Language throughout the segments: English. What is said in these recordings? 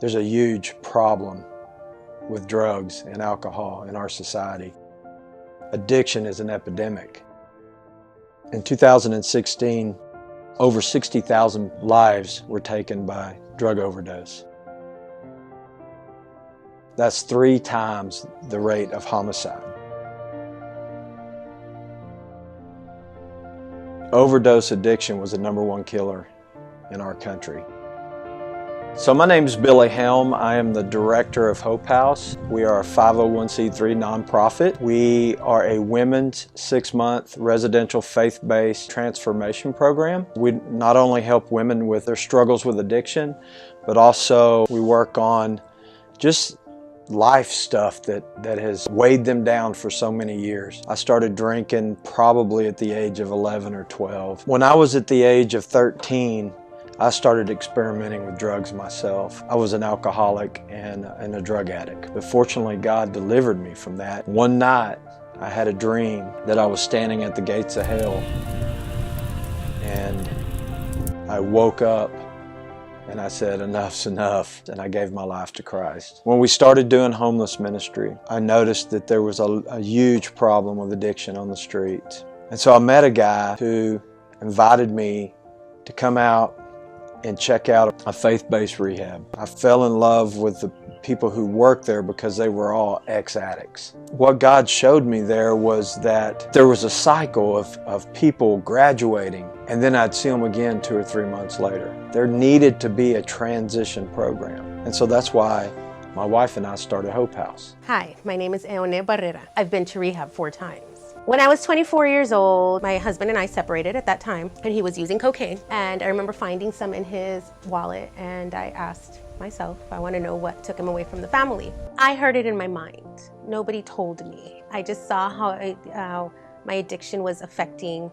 There's a huge problem with drugs and alcohol in our society. Addiction is an epidemic. In 2016, over 60,000 lives were taken by drug overdose. That's 3 times the rate of homicide. Overdose addiction was the #1 killer in our country. So my name is Billy Helm. I am the director of Hope House. We are a 501c3 nonprofit. We are a women's 6-month residential faith-based transformation program. We not only help women with their struggles with addiction, but also we work on just life stuff that has weighed them down for so many years. I started drinking probably at the age of 11 or 12. When I was at the age of 13, I started experimenting with drugs myself. I was an alcoholic and a drug addict. But fortunately, God delivered me from that. One night, I had a dream that I was standing at the gates of hell. And I woke up and I said, enough's enough. And I gave my life to Christ. When we started doing homeless ministry, I noticed that there was a huge problem with addiction on the streets. And so I met a guy who invited me to come out and check out a faith-based rehab. I fell in love with the people who worked there because they were all ex-addicts. What God showed me there was that there was a cycle of people graduating, and then I'd see them again 2 or 3 months later. There needed to be a transition program. And so that's why my wife and I started Hope House. Hi, my name is Eone Barrera. I've been to rehab 4 times. When I was 24 years old, my husband and I separated at that time, and he was using cocaine. And I remember finding some in his wallet, and I asked myself, I want to know what took him away from the family. I heard it in my mind. Nobody told me. I just saw how my addiction was affecting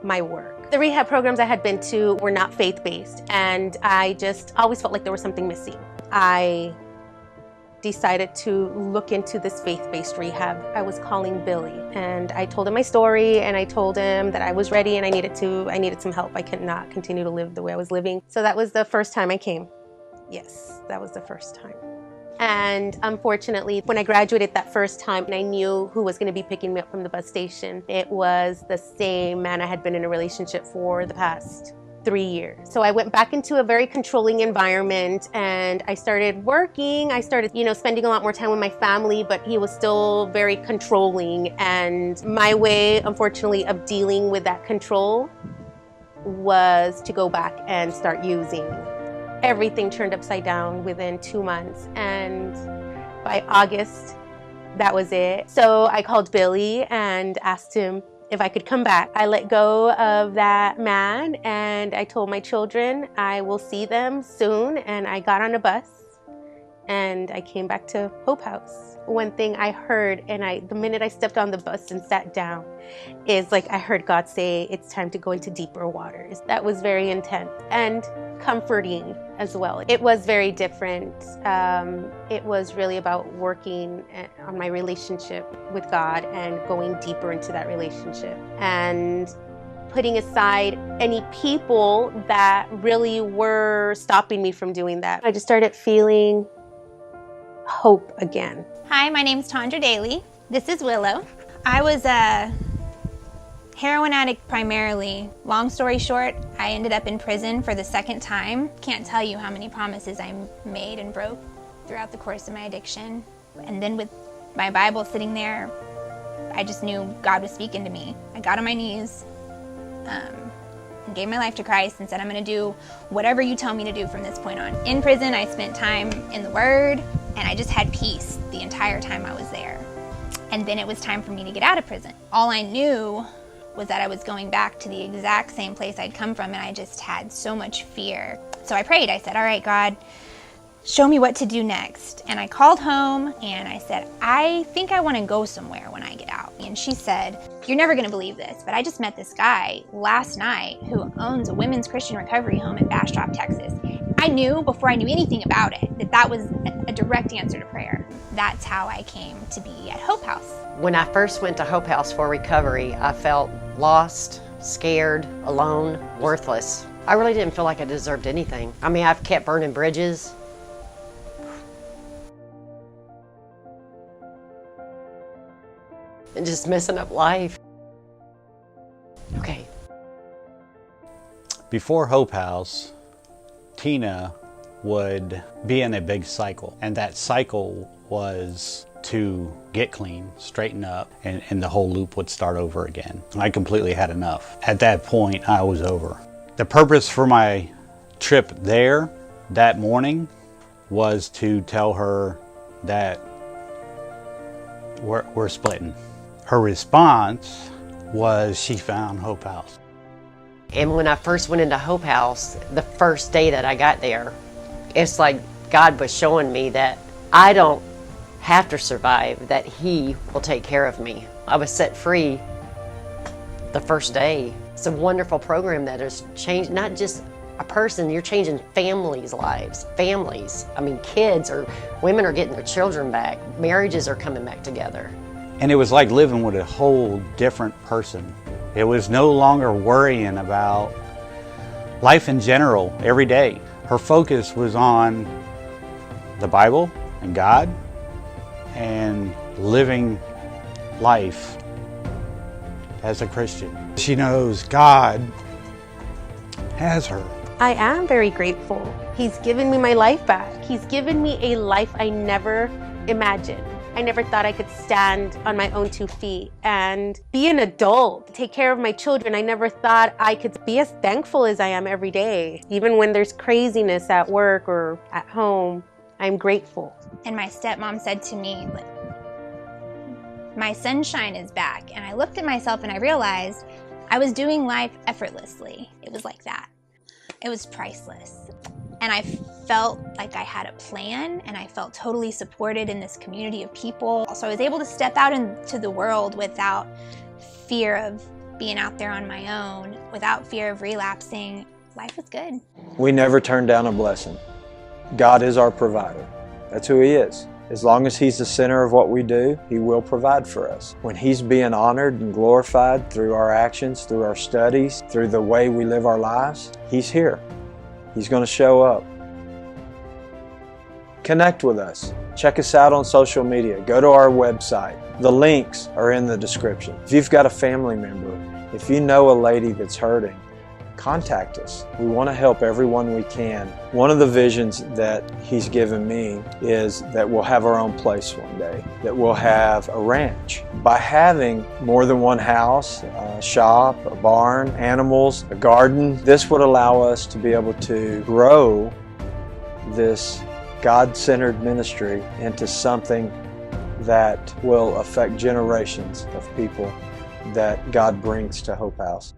my work. The rehab programs I had been to were not faith-based, and I just always felt like there was something missing. I decided to look into this faith-based rehab. I was calling Billy, and I told him my story, and I told him that I was ready and I needed some help. I could not continue to live the way I was living. So that was the first time I came. Yes, that was the first time. And unfortunately, when I graduated that first time, and I knew who was going to be picking me up from the bus station, it was the same man I had been in a relationship for the past 3 years. So I went back into a very controlling environment, and I started working. I started, spending a lot more time with my family, but he was still very controlling. And my way, unfortunately, of dealing with that control was to go back and start using. Everything turned upside down within 2 months, and by August, that was it. So I called Billy and asked him if I could come back. I let go of that man, and I told my children I will see them soon, and I got on a bus and I came back to Hope House. One thing I heard, and the minute I stepped on the bus and sat down, is like I heard God say, it's time to go into deeper waters. That was very intense and comforting as well. It was very different. It was really about working on my relationship with God and going deeper into that relationship and putting aside any people that really were stopping me from doing that. I just started feeling hope again. Hi, my name is Tondra Daly. This is Willow. I was a heroin addict primarily. Long story short, I ended up in prison for the 2nd time. Can't tell you how many promises I made and broke throughout the course of my addiction. And then with my Bible sitting there, I just knew God was speaking to me. I got on my knees and gave my life to Christ and said, I'm going to do whatever you tell me to do from this point on. In prison, I spent time in the Word, and I just had peace the entire time I was there. And then it was time for me to get out of prison. All I knew was that I was going back to the exact same place I'd come from, and I just had so much fear. So I prayed. I said, all right, God, show me what to do next. And I called home and I said, I think I want to go somewhere when I get out. And she said, you're never going to believe this, but I just met this guy last night who owns a women's Christian recovery home in Bastrop, Texas. I knew before I knew anything about it that was a direct answer to prayer. That's how I came to be at Hope House. When I first went to Hope House for recovery, I felt lost, scared, alone, worthless. I really didn't feel like I deserved anything. I mean, I've kept burning bridges, and just messing up life. Okay. Before Hope House, Tina would be in a big cycle, and that cycle was to get clean, straighten up, and the whole loop would start over again. I completely had enough. At that point, I was over. The purpose for my trip there that morning was to tell her that we're splitting. Her response was she found Hope House. And when I first went into Hope House, the first day that I got there, it's like God was showing me that I don't have to survive, that He will take care of me. I was set free the first day. It's a wonderful program that has changed not just a person, you're changing families' lives. Families. I mean, women are getting their children back. Marriages are coming back together. And it was like living with a whole different person. It was no longer worrying about life in general every day. Her focus was on the Bible and God and living life as a Christian. She knows God has her. I am very grateful. He's given me my life back. He's given me a life I never imagined. I never thought I could stand on my own 2 feet and be an adult, take care of my children. I never thought I could be as thankful as I am every day. Even when there's craziness at work or at home, I'm grateful. And my stepmom said to me, my sunshine is back. And I looked at myself and I realized I was doing life effortlessly. It was like that. It was priceless. And I felt like I had a plan, and I felt totally supported in this community of people. So I was able to step out into the world without fear of being out there on my own, without fear of relapsing. Life was good. We never turn down a blessing. God is our provider. That's who He is. As long as He's the center of what we do, He will provide for us. When He's being honored and glorified through our actions, through our studies, through the way we live our lives, He's here. He's going to show up. Connect with us. Check us out on social media. Go to our website. The links are in the description. If you've got a family member, if you know a lady that's hurting, contact us. We want to help everyone we can. One of the visions that He's given me is that we'll have our own place one day, that we'll have a ranch. By having more than one house, a shop, a barn, animals, a garden, this would allow us to be able to grow this God-centered ministry into something that will affect generations of people that God brings to Hope House.